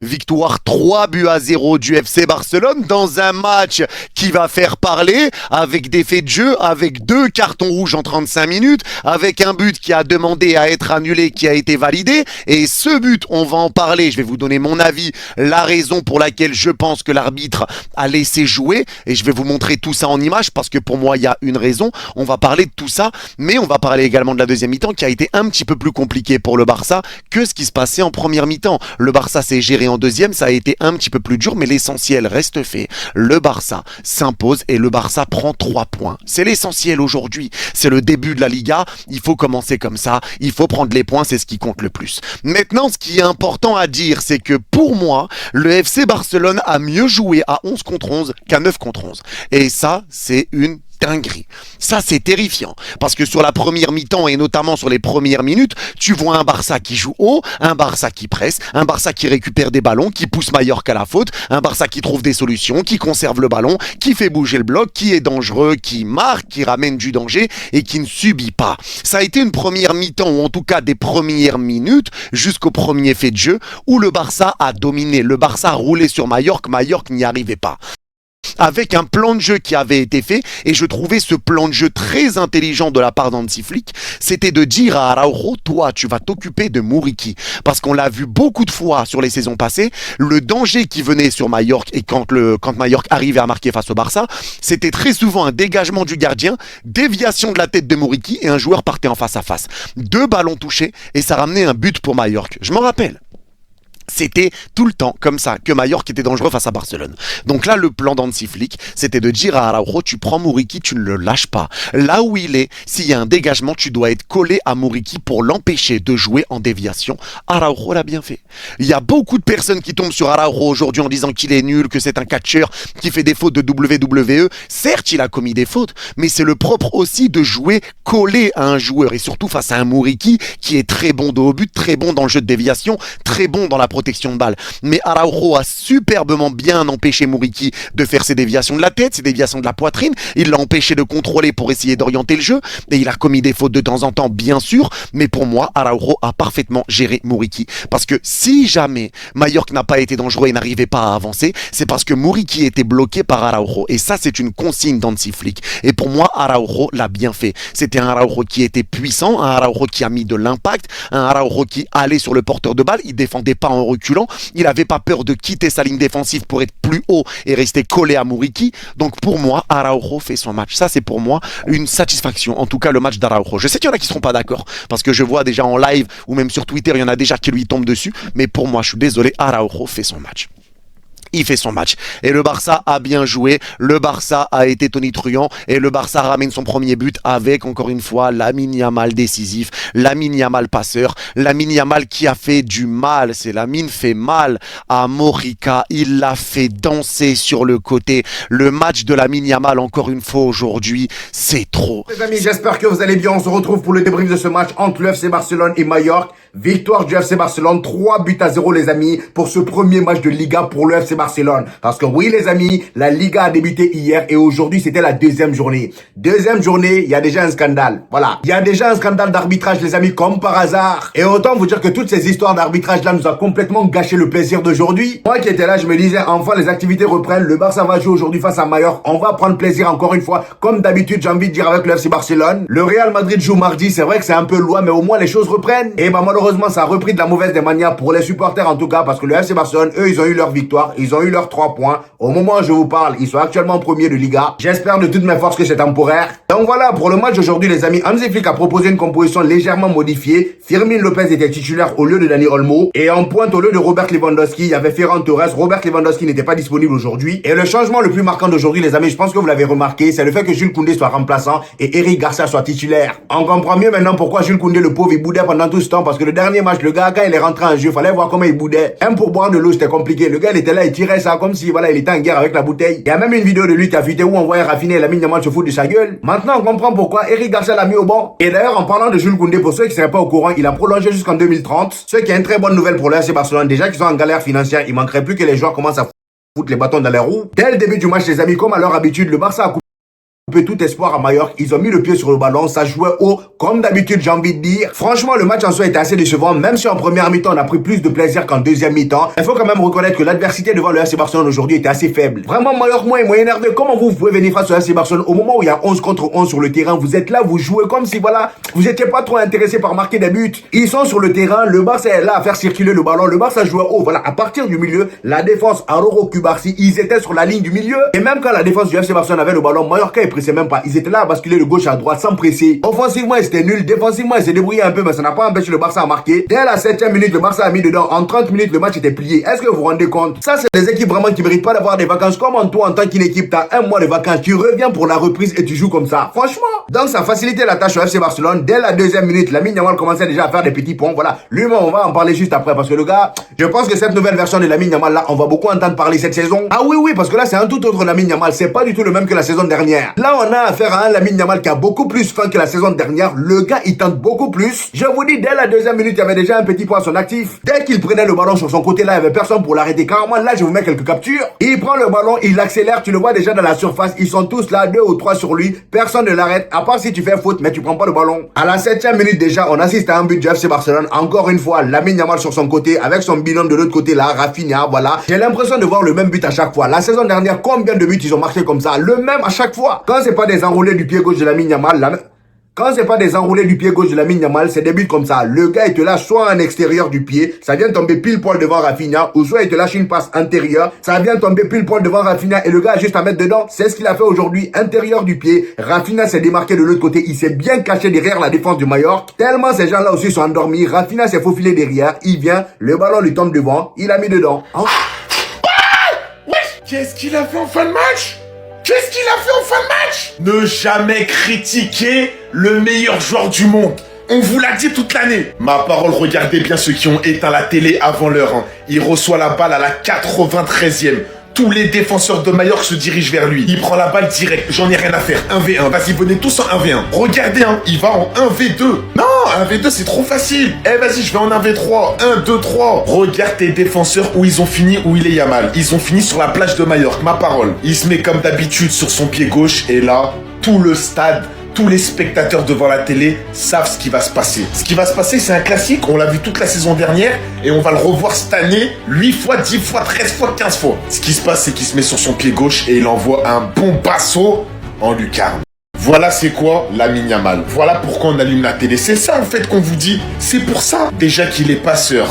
Victoire 3-0 du FC Barcelone dans un match qui va faire parler avec des faits de jeu, avec 2 cartons rouges en 35 minutes, avec un but qui a demandé à être annulé, qui a été validé. Et ce but, on va en parler, je vais vous donner mon avis, la raison pour laquelle je pense que l'arbitre a laissé jouer. Et je vais vous montrer tout ça en images parce que pour moi, il y a une raison. On va parler de tout ça, mais on va parler également de la deuxième mi-temps qui a été un petit peu plus compliquée pour le Barça que ce qui se passait en première mi-temps. Le Barça s'est géré en deuxième, ça a été un petit peu plus dur, mais l'essentiel reste fait. Le Barça s'impose et le Barça prend 3 points. C'est l'essentiel aujourd'hui. C'est le début de la Liga. Il faut commencer comme ça. Il faut prendre les points, c'est ce qui compte le plus. Maintenant, ce qui est important à dire, c'est que pour moi, le FC Barcelone a mieux joué à 11 contre 11 qu'à 9 contre 11. Et ça, c'est une dinguerie. Ça, c'est terrifiant. Parce que sur la première mi-temps et notamment sur les premières minutes, tu vois un Barça qui joue haut, un Barça qui presse, un Barça qui récupère des ballons, qui pousse Mallorca à la faute, un Barça qui trouve des solutions, qui conserve le ballon, qui fait bouger le bloc, qui est dangereux, qui marque, qui ramène du danger et qui ne subit pas. Ça a été une première mi-temps, ou en tout cas des premières minutes, jusqu'au premier fait de jeu, où le Barça a dominé. Le Barça a roulé sur Mallorca, Mallorca n'y arrivait pas. Avec un plan de jeu qui avait été fait, et je trouvais ce plan de jeu très intelligent de la part d'Hansi Flick, c'était de dire à Araujo, toi tu vas t'occuper de Muriqi, parce qu'on l'a vu beaucoup de fois sur les saisons passées, le danger qui venait sur Mallorca, et quand Mallorca arrivait à marquer face au Barça, c'était très souvent un dégagement du gardien, déviation de la tête de Muriqi, et un joueur partait en face à face. 2 ballons touchés, et ça ramenait un but pour Mallorca, je m'en rappelle. C'était tout le temps comme ça que Mallorca était dangereux face à Barcelone. Donc là, le plan d'Hansi Flick, c'était de dire à Araujo, tu prends Muriqi, tu ne le lâches pas. Là où il est, s'il y a un dégagement, tu dois être collé à Muriqi pour l'empêcher de jouer en déviation. Araujo l'a bien fait. Il y a beaucoup de personnes qui tombent sur Araujo aujourd'hui en disant qu'il est nul, que c'est un catcheur qui fait des fautes de WWE. Certes, il a commis des fautes, mais c'est le propre aussi de jouer collé à un joueur et surtout face à un Muriqi qui est très bon de haut but, très bon dans le jeu de déviation, très bon dans la protection de balle. Mais Araujo a superbement bien empêché Muriqi de faire ses déviations de la tête, ses déviations de la poitrine. Il l'a empêché de contrôler pour essayer d'orienter le jeu. Et il a commis des fautes de temps en temps, bien sûr. Mais pour moi, Araujo a parfaitement géré Muriqi. Parce que si jamais Mallorca n'a pas été dangereux et n'arrivait pas à avancer, c'est parce que Muriqi était bloqué par Araujo. Et ça, c'est une consigne d'Hansi Flick. Et pour moi, Araujo l'a bien fait. C'était un Araujo qui était puissant, un Araujo qui a mis de l'impact, un Araujo qui allait sur le porteur de balle. Il défendait pas en reculant, il n'avait pas peur de quitter sa ligne défensive pour être plus haut et rester collé à Muriqi. Donc pour moi, Araujo fait son match. Ça, c'est pour moi une satisfaction. En tout cas, le match d'Araujo. Je sais qu'il y en a qui ne seront pas d'accord parce que je vois déjà en live ou même sur Twitter, il y en a déjà qui lui tombent dessus. Mais pour moi, je suis désolé, Araujo fait son match. Il fait son match. Et le Barça a bien joué. Le Barça a été tonitruant. Et le Barça ramène son premier but avec, encore une fois, Lamine Yamal décisif. Lamine Yamal passeur. Lamine Yamal qui a fait du mal. C'est Lamine fait mal à Morica. Il l'a fait danser sur le côté. Le match de Lamine Yamal, encore une fois aujourd'hui, c'est trop. Les amis, j'espère que vous allez bien. On se retrouve pour le débrief de ce match entre le FC Barcelone et Mallorca. Victoire du FC Barcelone, 3-0 les amis, pour ce premier match de Liga pour le FC Barcelone. Parce que oui les amis, la Liga a débuté hier et aujourd'hui c'était la deuxième journée. Deuxième journée, il y a déjà un scandale. Voilà, il y a déjà un scandale d'arbitrage les amis, comme par hasard. Et autant vous dire que toutes ces histoires d'arbitrage là nous a complètement gâché le plaisir d'aujourd'hui. Moi qui étais là, je me disais enfin les activités reprennent, le Barça va jouer aujourd'hui face à Mallorca. On va prendre plaisir encore une fois, comme d'habitude j'ai envie de dire avec le FC Barcelone. Le Real Madrid joue mardi, c'est vrai que c'est un peu loin mais au moins les choses reprennent. Et bah malheureusement ça a repris de la mauvaise des manières pour les supporters en tout cas, parce que le FC Barcelone, eux, ils ont eu leur victoire, ils ont eu leurs 3 points. Au moment où je vous parle, ils sont actuellement premier de Liga. J'espère de toutes mes forces que c'est temporaire. Donc voilà, pour le match d'aujourd'hui les amis, Hansi Flick a proposé une composition légèrement modifiée. Firmin Lopez était titulaire au lieu de Dani Olmo. Et en pointe au lieu de Robert Lewandowski, il y avait Ferran Torres. Robert Lewandowski n'était pas disponible aujourd'hui. Et le changement le plus marquant d'aujourd'hui les amis, je pense que vous l'avez remarqué, c'est le fait que Jules Koundé soit remplaçant et Eric Garcia soit titulaire. On comprend mieux maintenant pourquoi Jules Koundé, le pauvre, il boudait pendant tout ce temps, parce que le dernier match, le gars, quand il est rentré en jeu, fallait voir comment il boudait. Un pour boire de l'eau, c'était compliqué. Le gars, il était là, il tirait ça comme si, voilà, il était en guerre avec la bouteille. Il y a même une vidéo de lui qui a fuité où on voyait Rafinha et Lamine Yamal se foutre de sa gueule. Maintenant, on comprend pourquoi Eric Garcia l'a mis au banc. Et d'ailleurs, en parlant de Jules Koundé, pour ceux qui ne seraient pas au courant, il a prolongé jusqu'en 2030. Ce qui est une très bonne nouvelle pour le FC Barcelone. Déjà qu'ils sont en galère financière, il manquerait plus que les joueurs commencent à foutre les bâtons dans les roues. Dès le début du match, les amis, comme à leur habitude, le Barça a coupé tout espoir à Majorque. Ils ont mis le pied sur le ballon, ça jouait haut, comme d'habitude, j'ai envie de dire. Franchement, le match en soi était assez décevant, même si en première mi-temps, on a pris plus de plaisir qu'en deuxième mi-temps. Il faut quand même reconnaître que l'adversité devant le FC Barcelone aujourd'hui était assez faible. Vraiment, Majorque, moi, il m'a énervé. Comment vous pouvez venir face au FC Barcelone au moment où il y a 11 contre 11 sur le terrain? Vous êtes là, vous jouez comme si, voilà, vous étiez pas trop intéressé par marquer des buts. Ils sont sur le terrain, le Barça est là à faire circuler le ballon, le Barça jouait haut, voilà, à partir du milieu, la défense, Aroro, Cubarsí, ils étaient sur la ligne du milieu. Et même quand la défense du FC Barcelone avait le ballon, Mallorca, ils pressaient même pas. Ils étaient là à basculer de gauche à droite sans presser. Offensivement, ils étaient nuls. Défensivement, ils s'est débrouillé un peu, mais ça n'a pas empêché le Barça à marquer. Dès la 7e minute, le Barça a mis dedans. En 30 minutes, le match était plié. Est-ce que vous vous rendez compte? Ça, c'est des équipes vraiment qui méritent pas d'avoir des vacances. Comment toi, en tant qu'équipe, t'as un mois de vacances, tu reviens pour la reprise et tu joues comme ça. Franchement. Donc, ça facilitait la tâche au FC Barcelone. Dès la 2e minute, Lamine Yamal commençait déjà à faire des petits ponts. Voilà. Lui, on va en parler juste après parce que le gars, je pense que cette nouvelle version de Lamine Yamal là, on va beaucoup entendre parler cette saison. Ah oui, parce que là, c'est un tout autre Lamine Yamal. C'est pas du tout le même que la saison dernière. Là, on a affaire à un Lamine Yamal qui a beaucoup plus faim que la saison dernière. Le gars, il tente beaucoup plus. Je vous dis, dès la 2e minute, il y avait déjà un petit point à son actif. Dès qu'il prenait le ballon sur son côté là, il y avait personne pour l'arrêter. Carrément, là, je vous mets quelques captures. Il prend le ballon, il accélère, tu le vois déjà dans la surface. Ils sont tous là, 2 ou 3 sur lui. Personne ne l'arrête, à part si tu fais faute, mais tu prends pas le ballon. À la 7e minute déjà, on assiste à un but du FC Barcelone. Encore une fois, Lamine Yamal sur son côté, avec son binôme de l'autre côté là, Rafinha, voilà. J'ai l'impression de voir le même but à chaque fois. La saison dernière, combien de buts ils ont marqué comme ça? Le même à chaque fois. Quand c'est pas des enroulés du pied gauche de Lamine Yamal, quand c'est pas des enroulés du pied gauche de Lamine Yamal, c'est des buts comme ça. Le gars, il te lâche soit en extérieur du pied, ça vient tomber pile poil devant Rafinha, ou soit il te lâche une passe intérieure, ça vient tomber pile poil devant Rafinha, et le gars a juste à mettre dedans. C'est ce qu'il a fait aujourd'hui, intérieur du pied. Rafinha s'est démarqué de l'autre côté, il s'est bien caché derrière la défense du Majorque. Tellement ces gens-là aussi sont endormis, Rafinha s'est faufilé derrière, il vient, le ballon lui tombe devant, il a mis dedans. Oh. Qu'est-ce qu'il a fait en fin de match? Qu'est-ce qu'il a fait en fin de match? Ne jamais critiquer le meilleur joueur du monde. On vous l'a dit toute l'année. Ma parole, regardez bien ceux qui ont éteint la télé avant l'heure. Hein. Il reçoit la balle à la 93e. Tous les défenseurs de Majorque se dirigent vers lui. Il prend la balle direct. J'en ai rien à faire. 1v1. Vas-y, venez tous en 1v1. Regardez, hein. Il va en 1v2. Non, 1v2, c'est trop facile. Eh, vas-y, je vais en 1v3. 1, 2, 3. Regarde tes défenseurs où ils ont fini, où il est Yamal. Ils ont fini sur la plage de Majorque. Ma parole. Il se met comme d'habitude sur son pied gauche. Et là, tout le stade, tous les spectateurs devant la télé savent ce qui va se passer. Ce qui va se passer, c'est un classique. On l'a vu toute la saison dernière et on va le revoir cette année 8 fois, 10 fois, 13 fois, 15 fois. Ce qui se passe, c'est qu'il se met sur son pied gauche et il envoie un bon basso en lucarne. Voilà c'est quoi Lamine Yamal. Voilà pourquoi on allume la télé. C'est ça en fait qu'on vous dit. C'est pour ça. Déjà qu'il est passeur.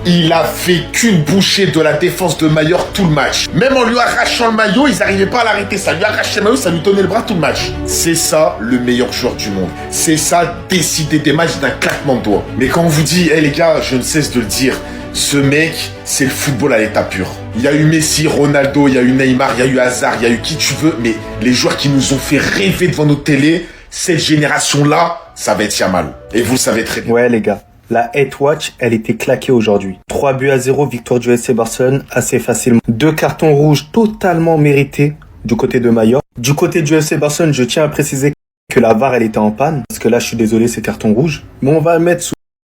Il a fait qu'une bouchée de la défense de Majorque tout le match. Même en lui arrachant le maillot, ils n'arrivaient pas à l'arrêter. Ça lui arrachait le maillot, ça lui tenait le bras tout le match. C'est ça le meilleur joueur du monde. C'est ça décider des matchs d'un claquement de doigts. Mais quand on vous dit, les gars, je ne cesse de le dire, ce mec, c'est le football à l'état pur. Il y a eu Messi, Ronaldo, il y a eu Neymar, il y a eu Hazard, il y a eu qui tu veux. Mais les joueurs qui nous ont fait rêver devant nos télés, cette génération-là, ça va être Yamal. Et vous le savez très bien. Ouais les gars. La hate watch, elle était claquée aujourd'hui. 3-0, victoire du FC Barcelone, assez facilement. 2 cartons rouges totalement mérités du côté de Majorque. Du côté du FC Barcelone, je tiens à préciser que la VAR, elle était en panne. Parce que là, je suis désolé, c'est carton rouge. Mais on va le mettre sous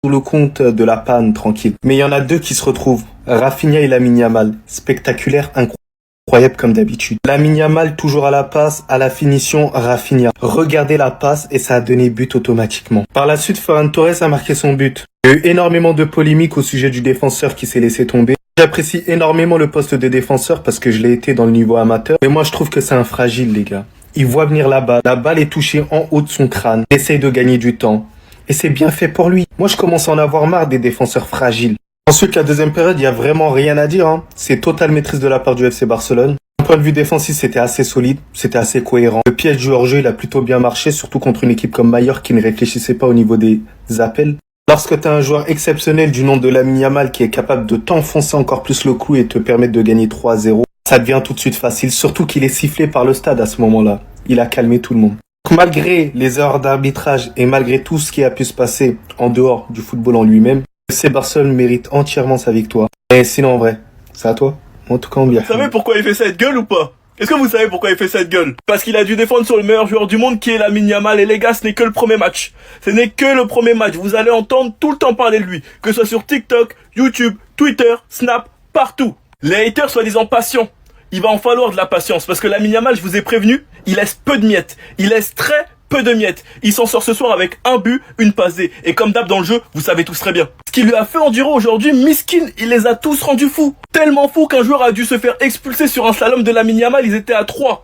le compte de la panne, tranquille. Mais il y en a 2 qui se retrouvent. Rafinha et Lamine Yamal. Spectaculaire, incroyable comme d'habitude. Lamine Yamal toujours à la passe, à la finition, Rafinha. Regardez la passe et ça a donné but automatiquement. Par la suite, Ferran Torres a marqué son but. Il y a eu énormément de polémiques au sujet du défenseur qui s'est laissé tomber. J'apprécie énormément le poste de défenseur parce que je l'ai été dans le niveau amateur. Mais moi, je trouve que c'est un fragile, les gars. Il voit venir la balle. La balle est touchée en haut de son crâne. Il essaye de gagner du temps. Et c'est bien fait pour lui. Moi, je commence à en avoir marre des défenseurs fragiles. Ensuite, la deuxième période, il y a vraiment rien à dire. Hein. C'est totale maîtrise de la part du FC Barcelone. D'un point de vue défensif, c'était assez solide, c'était assez cohérent. Le piège du hors-jeu, il a plutôt bien marché, surtout contre une équipe comme Majorque qui ne réfléchissait pas au niveau des appels. Lorsque tu as un joueur exceptionnel du nom de Lamine Yamal qui est capable de t'enfoncer encore plus le clou et te permettre de gagner 3-0, ça devient tout de suite facile, surtout qu'il est sifflé par le stade à ce moment-là. Il a calmé tout le monde. Malgré les erreurs d'arbitrage et malgré tout ce qui a pu se passer en dehors du football en lui-même, le FC Barcelone mérite entièrement sa victoire. Et sinon, en vrai, c'est à toi. En tout cas, on bien. Vous savez pourquoi il fait cette gueule ou pas? Est-ce que vous savez pourquoi il fait cette gueule? Parce qu'il a dû défendre sur le meilleur joueur du monde qui est Lamine Yamal. Et les gars, ce n'est que le premier match. Ce n'est que le premier match. Vous allez entendre tout le temps parler de lui. Que ce soit sur TikTok, YouTube, Twitter, Snap, partout. Les haters soi-disant patients. il va en falloir de la patience. Parce que Lamine Yamal, je vous ai prévenu, il laisse peu de miettes. Il laisse très peu de miettes. Il s'en sort ce soir avec un but, une passe D. Et comme d'hab dans le jeu, vous savez tous très bien. Ce qu'il lui a fait endurer aujourd'hui, miskin, il les a tous rendus fous. Tellement fous qu'un joueur a dû se faire expulser sur un slalom de Lamine Yamal, ils étaient à 3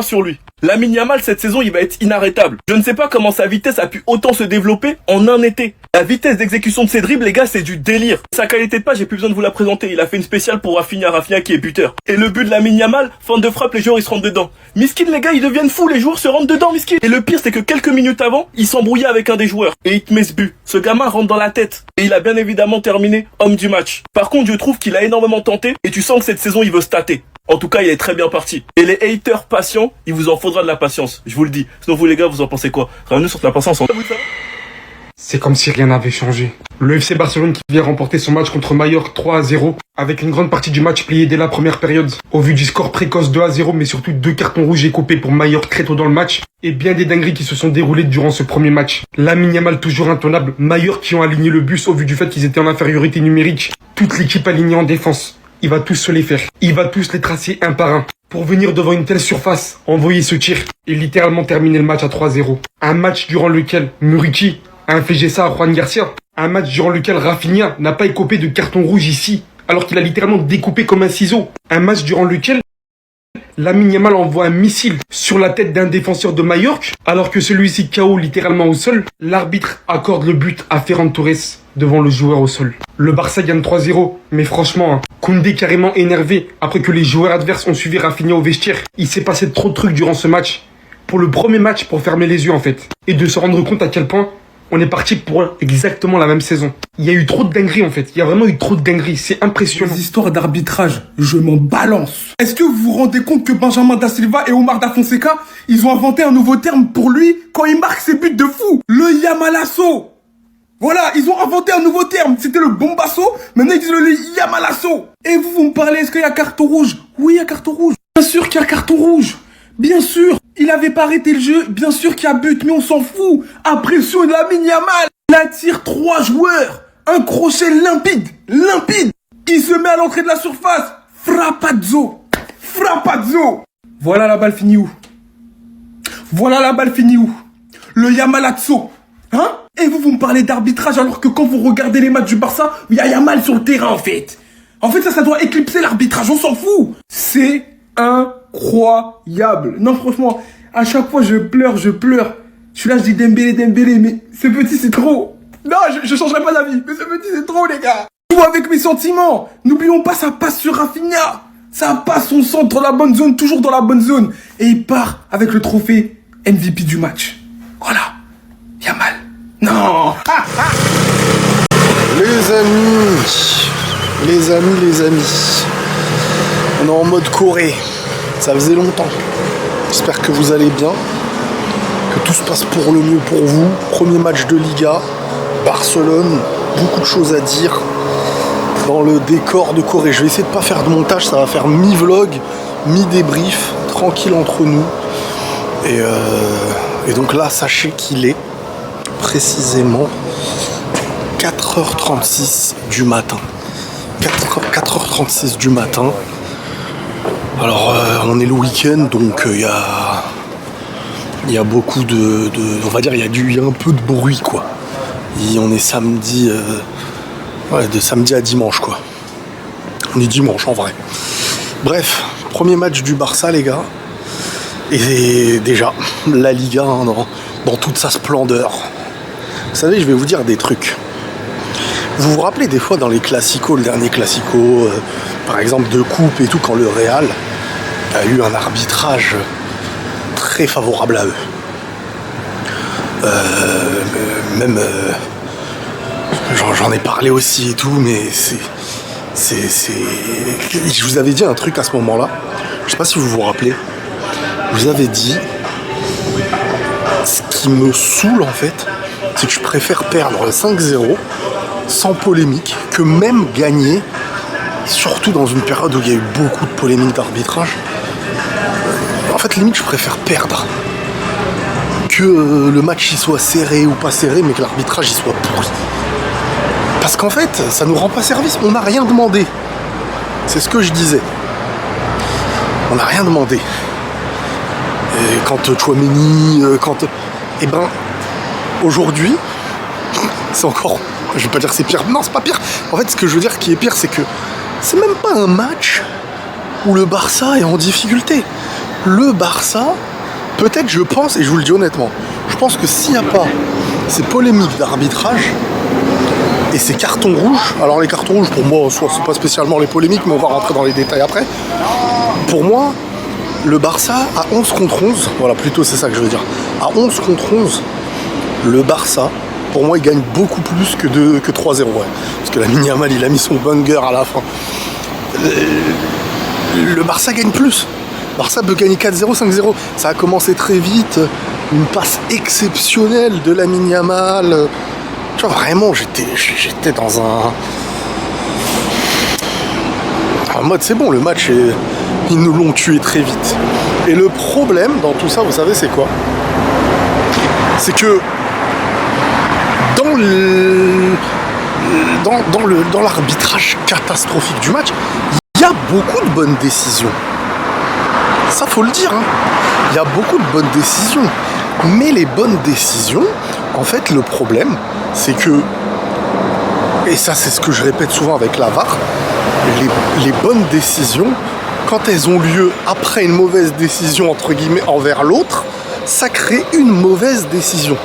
sur lui. Lamine Yamal, cette saison, il va être inarrêtable. Je ne sais pas comment sa vitesse a pu autant se développer en un été. La vitesse d'exécution de ses dribbles, les gars, c'est du délire. Sa qualité de passe, j'ai plus besoin de vous la présenter. Il a fait une spéciale pour Rafinha qui est buteur. Et le but de Lamine Yamal, fin de frappe, les joueurs, ils se rentrent dedans. Miskin, les gars, ils deviennent fous, les joueurs se rentrent dedans, miskin. Et le pire, c'est que quelques minutes avant, il s'embrouillait avec un des joueurs. Et il te met ce but. Ce gamin rentre dans la tête. Et il a bien évidemment terminé homme du match. Par contre, je trouve qu'il a énormément tenté. Et tu sens que cette saison, il veut se tâter. En tout cas, il est très bien parti. Et les haters patients, il vous en faudra de la patience. Je vous le dis. Sinon, vous les gars, vous en pensez quoi? Revenez sur la patience. C'est comme si rien n'avait changé. Le FC Barcelone qui vient remporter son match contre Mallorca 3-0, avec une grande partie du match pliée dès la première période. Au vu du score précoce 2-0, mais surtout 2 cartons rouges écopés pour Mallorca très tôt dans le match, et bien des dingueries qui se sont déroulées durant ce premier match. Lamine Yamal toujours intenable, Mallorca qui ont aligné le bus au vu du fait qu'ils étaient en infériorité numérique. Toute l'équipe alignée en défense. Il va tous se les faire. Il va tous les tracer un par un. Pour venir devant une telle surface, envoyer ce tir et littéralement terminer le match à 3-0. Un match durant lequel Muriqi a infligé ça à Juan Garcia. Un match durant lequel Rafinha n'a pas écopé de carton rouge ici, alors qu'il a littéralement découpé comme un ciseau. Un match durant lequel Lamine Yamal envoie un missile sur la tête d'un défenseur de Mallorca, alors que celui-ci KO littéralement au sol. L'arbitre accorde le but à Ferran Torres devant le joueur au sol. Le Barça gagne 3-0, mais franchement, Koundé carrément énervé après que les joueurs adverses ont suivi Rafinha au vestiaire. Il s'est passé trop de trucs durant ce match. Pour le premier match, pour fermer les yeux en fait. Et de se rendre compte à quel point on est parti pour exactement la même saison. Il y a eu trop de dingueries en fait. Il y a vraiment eu trop de dingueries. C'est impressionnant. Les histoires d'arbitrage, je m'en balance. Est-ce que vous vous rendez compte que Benjamin Da Silva et Omar Da Fonseca, ils ont inventé un nouveau terme pour lui quand il marque ses buts de fou? Le Yamalasso. Voilà, ils ont inventé un nouveau terme. C'était le bombasso. Maintenant, ils disent le Yamalasso. Et vous me parlez, est-ce qu'il y a carton rouge? Oui, il y a carton rouge. Bien sûr qu'il y a carton rouge. Bien sûr. Il avait pas arrêté le jeu. Bien sûr qu'il y a but, mais on s'en fout. Impression de Lamine Yamal. Il attire 3 joueurs. Un crochet limpide. Limpide. Il se met à l'entrée de la surface. Frappazzo. Frappazzo. Voilà la balle finie où? Voilà la balle finie où? Le Yamalazzo. Hein? Et vous me parlez d'arbitrage alors que quand vous regardez les matchs du Barça, il y a Yamal sur le terrain en fait. En fait ça doit éclipser l'arbitrage, on s'en fout. C'est incroyable. Non franchement, à chaque fois je pleure. Je suis là, je dis Dembélé, mais ce petit c'est trop. Non, je changerai pas d'avis, mais ce petit c'est trop les gars. Je joue avec mes sentiments. N'oublions pas, ça passe sur Rafinha. Ça passe, on centre dans la bonne zone, toujours dans la bonne zone. Et il part avec le trophée MVP du match. Voilà. Yamal. Non. Les amis, on est en mode Corée, ça faisait longtemps. J'espère que vous allez bien, que tout se passe pour le mieux pour vous. Premier match de Liga, Barcelone, beaucoup de choses à dire dans le décor de Corée. Je vais essayer de pas faire de montage, ça va faire mi-vlog, mi-débrief, tranquille entre nous. Et donc là, sachez qu'il est précisément 4h36 du matin. 4h36 du matin. Alors on est le week-end, donc il y a beaucoup de on va dire il y a un peu de bruit quoi. On est samedi de samedi à dimanche quoi. On est dimanche en vrai. Bref, premier match du Barça les gars. Et déjà la Liga hein, dans toute sa splendeur. Vous savez, je vais vous dire des trucs. Vous vous rappelez des fois dans les classicos, le dernier classico, par exemple de coupe et tout, quand le Real a eu un arbitrage très favorable à eux. J'en ai parlé aussi et tout, mais je vous avais dit un truc à ce moment-là. Je sais pas si vous vous rappelez. Je vous avais dit, ce qui me saoule en fait, c'est que je préfère perdre 5-0 sans polémique que même gagner, surtout dans une période où il y a eu beaucoup de polémiques d'arbitrage. En fait, limite, je préfère perdre que le match il soit serré ou pas serré, mais que l'arbitrage il soit pourri. Parce qu'en fait, ça nous rend pas service, on n'a rien demandé. C'est ce que je disais. On n'a rien demandé. Et quand Tchouaméni, Eh ben, aujourd'hui, c'est encore... Je vais pas dire que c'est pire. Non, c'est pas pire. En fait, ce que je veux dire qui est pire, c'est que c'est même pas un match où le Barça est en difficulté. Le Barça, peut-être, je pense, et je vous le dis honnêtement, je pense que s'il n'y a pas ces polémiques d'arbitrage et ces cartons rouges, alors les cartons rouges, pour moi, soit c'est pas spécialement les polémiques, mais on va rentrer dans les détails après. Pour moi, le Barça, à 11 contre 11, voilà, plutôt c'est ça que je veux dire, à 11 contre 11, le Barça, pour moi, il gagne beaucoup plus que 3-0. Ouais. Parce que Lamine Yamal, il a mis son banger à la fin. Le Barça gagne plus. Le Barça peut gagner 4-0, 5-0. Ça a commencé très vite. Une passe exceptionnelle de Lamine Yamal. Tu vois, vraiment, j'étais dans un mode, c'est bon, le match, ils nous l'ont tué très vite. Et le problème dans tout ça, vous savez, c'est quoi? C'est que dans l'arbitrage catastrophique du match, il y a beaucoup de bonnes décisions. Ça, faut le dire. Hein. Il y a beaucoup de bonnes décisions. Mais les bonnes décisions, en fait, le problème, c'est que, et ça, c'est ce que je répète souvent avec la VAR, les bonnes décisions, quand elles ont lieu après une mauvaise décision, entre guillemets, envers l'autre, ça crée une mauvaise décision.